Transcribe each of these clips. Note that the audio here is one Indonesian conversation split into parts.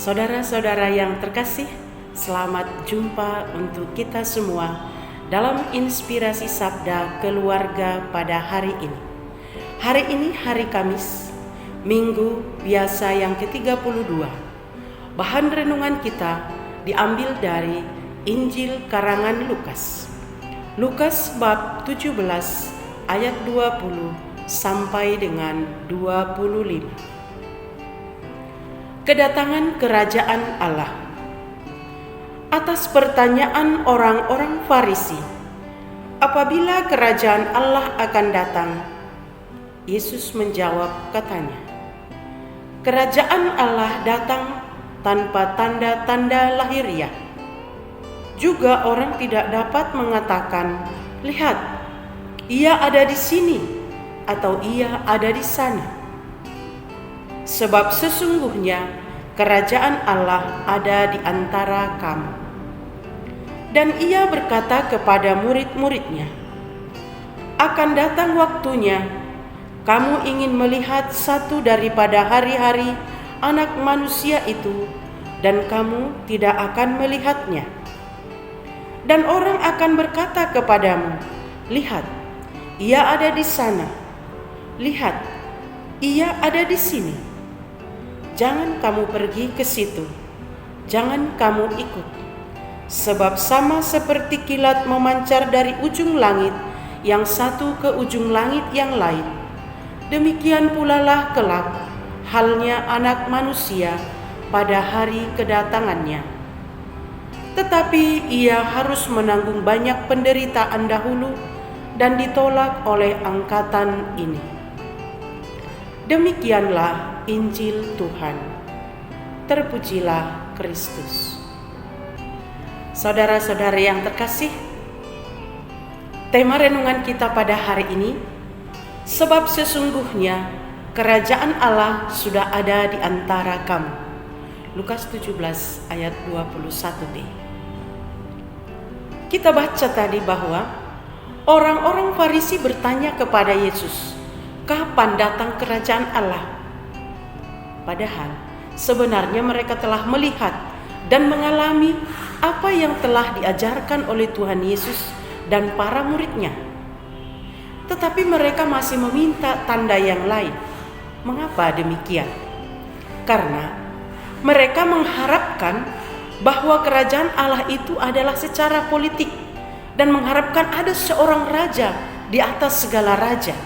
Saudara-saudara yang terkasih, selamat jumpa untuk kita semua dalam inspirasi sabda keluarga pada hari ini. Hari ini hari Kamis, Minggu biasa yang ke-32. Bahan renungan kita diambil dari Injil karangan Lukas. Lukas bab 17 ayat 20 sampai dengan 25. Kedatangan kerajaan Allah. Atas pertanyaan orang-orang Farisi, apabila kerajaan Allah akan datang, Yesus menjawab katanya, kerajaan Allah datang tanpa tanda-tanda lahiriah. Juga orang tidak dapat mengatakan, lihat, ia ada di sini atau ia ada di sana. Sebab sesungguhnya kerajaan Allah ada di antara kamu. Dan ia berkata kepada murid-muridnya, akan datang waktunya, kamu ingin melihat satu daripada hari-hari anak manusia itu, dan kamu tidak akan melihatnya. Dan orang akan berkata kepadamu, lihat, ia ada di sana. Lihat, ia ada di sini. Jangan kamu pergi ke situ, jangan kamu ikut. Sebab sama seperti kilat memancar dari ujung langit yang satu ke ujung langit yang lain, demikian pula lah kelak halnya anak manusia pada hari kedatangannya. Tetapi ia harus menanggung banyak penderitaan dahulu dan ditolak oleh angkatan ini. Demikianlah Injil Tuhan. Terpujilah Kristus. Saudara-saudari yang terkasih, tema renungan kita pada hari ini, sebab sesungguhnya kerajaan Allah sudah ada di antara kamu. Lukas 17 ayat 21b. Kita baca tadi bahwa orang-orang Farisi bertanya kepada Yesus, kapan datang kerajaan Allah? Padahal sebenarnya mereka telah melihat dan mengalami apa yang telah diajarkan oleh Tuhan Yesus dan para muridnya. Tetapi mereka masih meminta tanda yang lain. Mengapa demikian? Karena mereka mengharapkan bahwa kerajaan Allah itu adalah secara politik dan mengharapkan ada seorang raja di atas segala raja.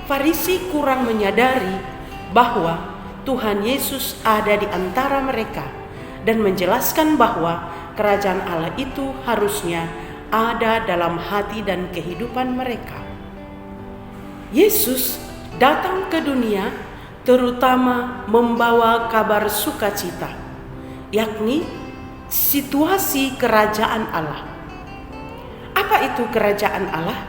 Farisi kurang menyadari bahwa Tuhan Yesus ada di antara mereka dan menjelaskan bahwa kerajaan Allah itu harusnya ada dalam hati dan kehidupan mereka. Yesus datang ke dunia terutama membawa kabar sukacita, yakni situasi kerajaan Allah. Apa itu kerajaan Allah?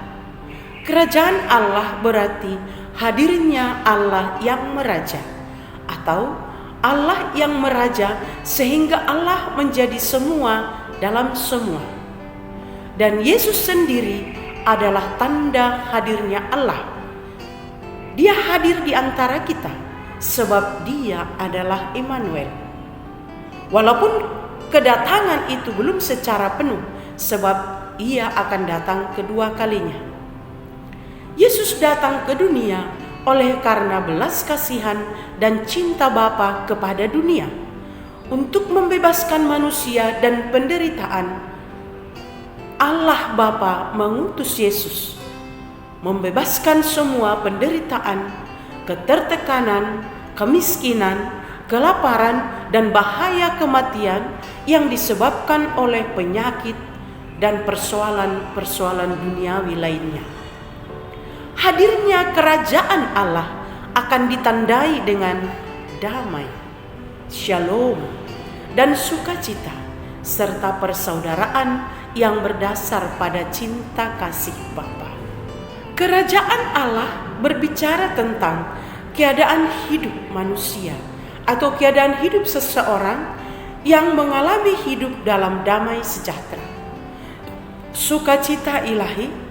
Kerajaan Allah berarti hadirnya Allah yang meraja, atau Allah yang meraja sehingga Allah menjadi semua dalam semua. Dan Yesus sendiri adalah tanda hadirnya Allah. Dia hadir di antara kita sebab Dia adalah Immanuel. Walaupun kedatangan itu belum secara penuh, sebab Ia akan datang kedua kalinya. Yesus datang ke dunia oleh karena belas kasihan dan cinta Bapa kepada dunia untuk membebaskan manusia dan penderitaan. Allah Bapa mengutus Yesus membebaskan semua penderitaan, ketertekanan, kemiskinan, kelaparan, dan bahaya kematian yang disebabkan oleh penyakit dan persoalan-persoalan duniawi lainnya. Hadirnya kerajaan Allah akan ditandai dengan damai, shalom, dan sukacita, serta persaudaraan yang berdasar pada cinta kasih Bapa. Kerajaan Allah berbicara tentang keadaan hidup manusia atau keadaan hidup seseorang yang mengalami hidup dalam damai sejahtera. Sukacita ilahi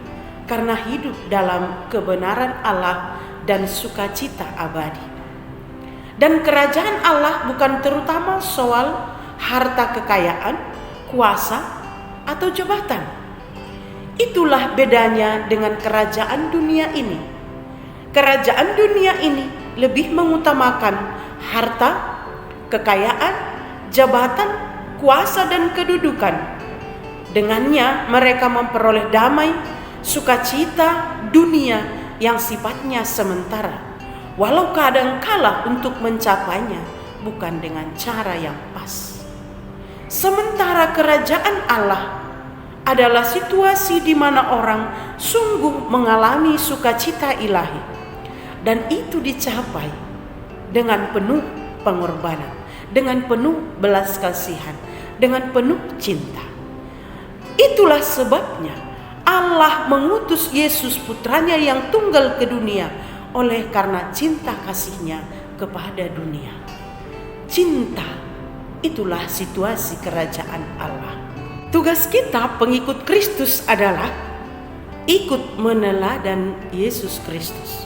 karena hidup dalam kebenaran Allah dan sukacita abadi. Dan kerajaan Allah bukan terutama soal harta kekayaan, kuasa, atau jabatan. Itulah bedanya dengan kerajaan dunia ini. Kerajaan dunia ini lebih mengutamakan harta, kekayaan, jabatan, kuasa, dan kedudukan. Dengannya mereka memperoleh damai, sukacita dunia yang sifatnya sementara, walau kadangkala untuk mencapainya bukan dengan cara yang pas. Sementara kerajaan Allah adalah situasi di mana orang sungguh mengalami sukacita ilahi, dan itu dicapai dengan penuh pengorbanan, dengan penuh belas kasihan, dengan penuh cinta. Itulah sebabnya Allah mengutus Yesus putranya yang tunggal ke dunia oleh karena cinta kasihnya kepada dunia. Cinta, itulah situasi kerajaan Allah. Tugas kita pengikut Kristus adalah ikut meneladan Yesus Kristus.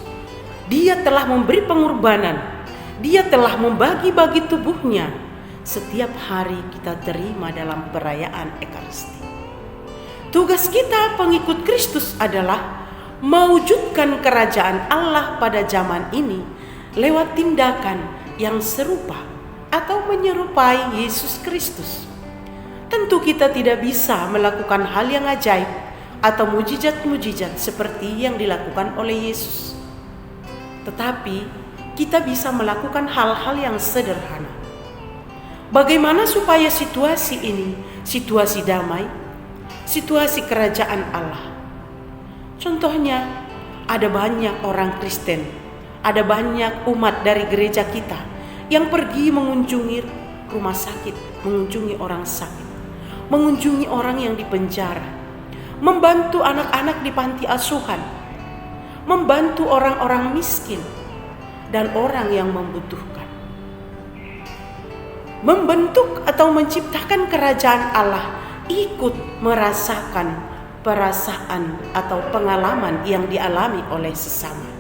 Dia telah memberi pengorbanan, Dia telah membagi-bagi tubuhnya. Setiap hari kita terima dalam perayaan Ekaristi. Tugas kita pengikut Kristus adalah mewujudkan kerajaan Allah pada zaman ini lewat tindakan yang serupa atau menyerupai Yesus Kristus. Tentu kita tidak bisa melakukan hal yang ajaib atau mujizat-mujizat seperti yang dilakukan oleh Yesus. Tetapi kita bisa melakukan hal-hal yang sederhana. Bagaimana supaya situasi ini situasi damai, situasi kerajaan Allah? Contohnya, ada banyak orang Kristen, ada banyak umat dari gereja kita yang pergi mengunjungi rumah sakit, mengunjungi orang sakit, mengunjungi orang yang dipenjara, membantu anak-anak di panti asuhan, membantu orang-orang miskin dan orang yang membutuhkan. Membentuk atau menciptakan kerajaan Allah ikut merasakan perasaan atau pengalaman yang dialami oleh sesama.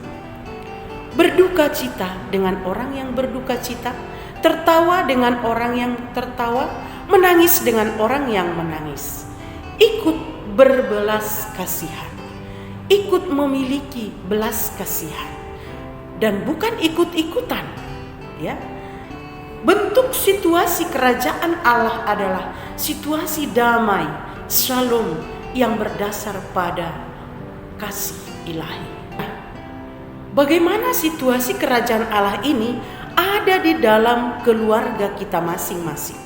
Berduka cita dengan orang yang berduka cita, tertawa dengan orang yang tertawa, menangis dengan orang yang menangis. Ikut berbelas kasihan, ikut memiliki belas kasihan, dan bukan ikut-ikutan, ya. Bentuk situasi kerajaan Allah adalah situasi damai, shalom yang berdasar pada kasih ilahi. Bagaimana situasi kerajaan Allah ini ada di dalam keluarga kita masing-masing?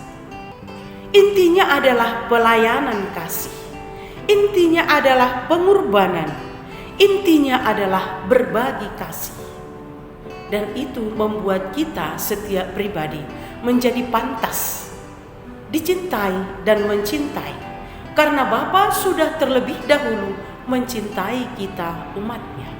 Intinya adalah pelayanan kasih. Intinya adalah pengorbanan. Intinya adalah berbagi kasih. Dan itu membuat kita setiap pribadi menjadi pantas dicintai dan mencintai, karena Bapa sudah terlebih dahulu mencintai kita umatnya.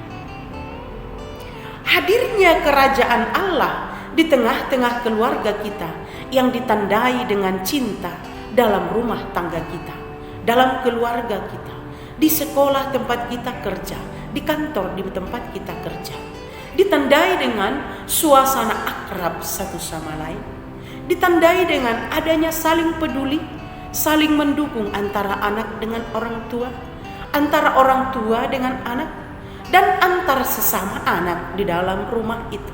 Hadirnya kerajaan Allah di tengah-tengah keluarga kita yang ditandai dengan cinta dalam rumah tangga kita, dalam keluarga kita, di sekolah tempat kita kerja, di kantor di tempat kita kerja, ditandai dengan suasana akrab satu sama lain, ditandai dengan adanya saling peduli, saling mendukung antara anak dengan orang tua, antara orang tua dengan anak, dan antar sesama anak di dalam rumah itu.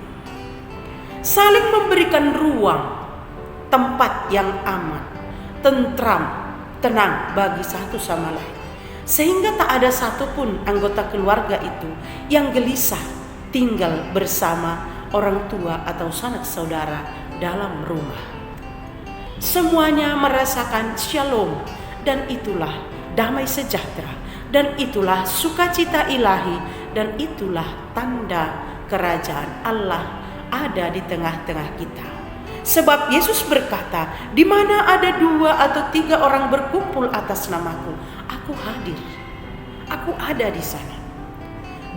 Saling memberikan ruang, tempat yang aman, tentram, tenang bagi satu sama lain, sehingga tak ada satupun anggota keluarga itu yang gelisah tinggal bersama orang tua atau sanak saudara dalam rumah. Semuanya merasakan shalom, dan itulah damai sejahtera, dan itulah sukacita ilahi, dan itulah tanda kerajaan Allah ada di tengah-tengah kita. Sebab Yesus berkata, di mana ada 2 atau 3 orang berkumpul atas namaku, aku hadir, aku ada di sana.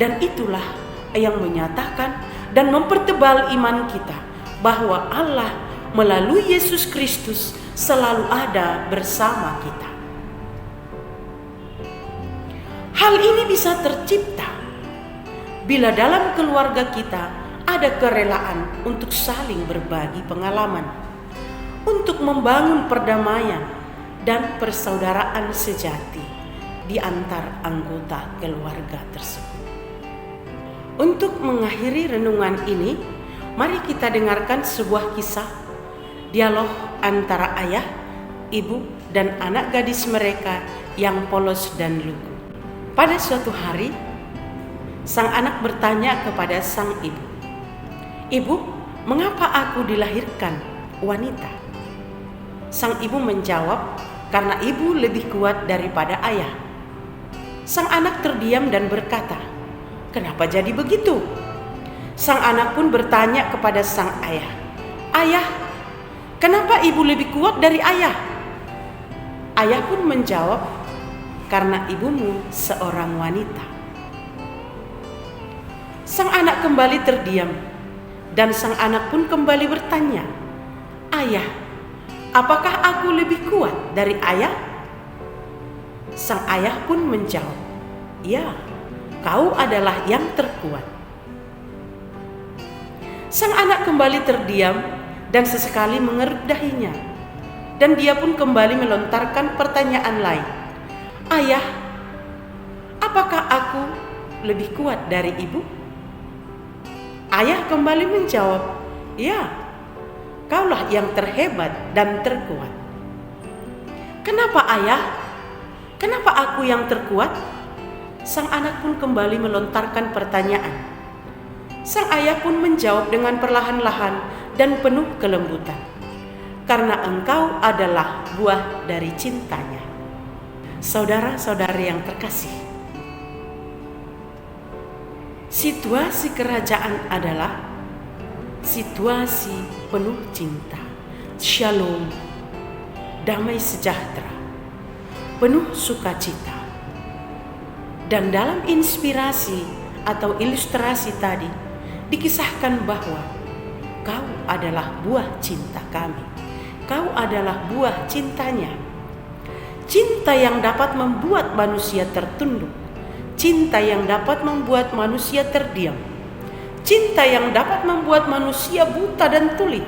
Dan itulah yang menyatakan dan mempertebal iman kita bahwa Allah melalui Yesus Kristus selalu ada bersama kita. Hal ini bisa tercipta bila dalam keluarga kita ada kerelaan untuk saling berbagi pengalaman, untuk membangun perdamaian dan persaudaraan sejati di antar anggota keluarga tersebut. Untuk mengakhiri renungan ini, mari kita dengarkan sebuah kisah dialog antara ayah, ibu, dan anak gadis mereka yang polos dan lugu. Pada suatu hari, sang anak bertanya kepada sang ibu, "Ibu, mengapa aku dilahirkan wanita?" Sang ibu menjawab, "Karena ibu lebih kuat daripada ayah." Sang anak terdiam dan berkata, "Kenapa jadi begitu?" Sang anak pun bertanya kepada sang ayah, "Ayah, kenapa ibu lebih kuat dari ayah?" Ayah pun menjawab, "Karena ibumu seorang wanita." Sang anak kembali terdiam, dan sang anak pun kembali bertanya, "Ayah, apakah aku lebih kuat dari ayah?" Sang ayah pun menjawab, "Ya, kau adalah yang terkuat." Sang anak kembali terdiam dan sesekali mengerut dahinya, dan dia pun kembali melontarkan pertanyaan lain, "Ayah, apakah aku lebih kuat dari ibu?" Ayah kembali menjawab, "Ya, kaulah yang terhebat dan terkuat." "Kenapa ayah? Kenapa aku yang terkuat?" Sang anak pun kembali melontarkan pertanyaan. Sang ayah pun menjawab dengan perlahan-lahan dan penuh kelembutan, "Karena engkau adalah buah dari cintanya." Saudara-saudari yang terkasih, situasi kerajaan adalah situasi penuh cinta, shalom, damai sejahtera, penuh sukacita. Dan dalam inspirasi atau ilustrasi tadi dikisahkan bahwa kau adalah buah cinta kami. Kau adalah buah cintanya. Cinta yang dapat membuat manusia tertunduk. Cinta yang dapat membuat manusia terdiam. Cinta yang dapat membuat manusia buta dan tuli.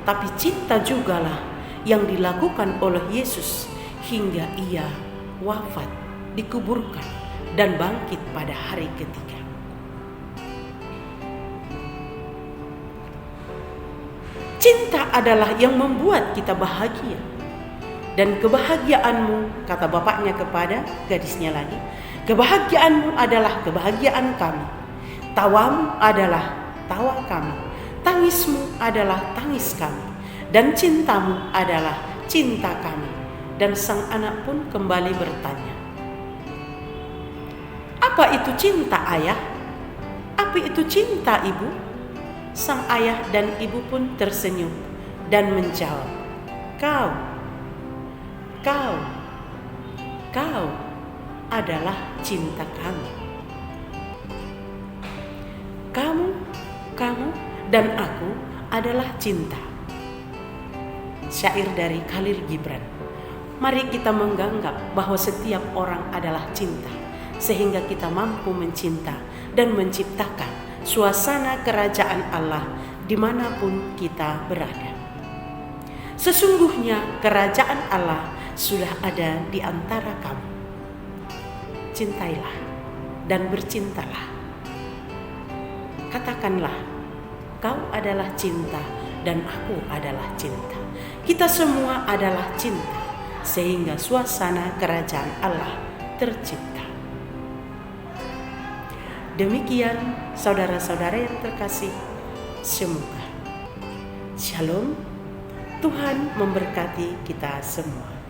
Tapi cinta jugalah yang dilakukan oleh Yesus hingga ia wafat, dikuburkan, dan bangkit pada hari ketiga. Cinta adalah yang membuat kita bahagia. Dan kebahagiaanmu, kata bapaknya kepada gadisnya lagi, kebahagiaanmu adalah kebahagiaan kami. Tawamu adalah tawa kami. Tangismu adalah tangis kami. Dan cintamu adalah cinta kami. Dan sang anak pun kembali bertanya, "Apa itu cinta, ayah? Apa itu cinta, ibu?" Sang ayah dan ibu pun tersenyum dan menjawab, Kau adalah cinta kami. Kamu dan aku adalah cinta." Syair dari Khalil Gibran. Mari kita menganggap bahwa setiap orang adalah cinta, sehingga kita mampu mencinta dan menciptakan suasana kerajaan Allah dimanapun kita berada. Sesungguhnya kerajaan Allah sudah ada di antara kamu. Cintailah dan bercintalah. Katakanlah, kau adalah cinta dan aku adalah cinta. Kita semua adalah cinta, sehingga suasana kerajaan Allah tercipta. Demikian saudara-saudara yang terkasih, semoga Shalom, Tuhan memberkati kita semua.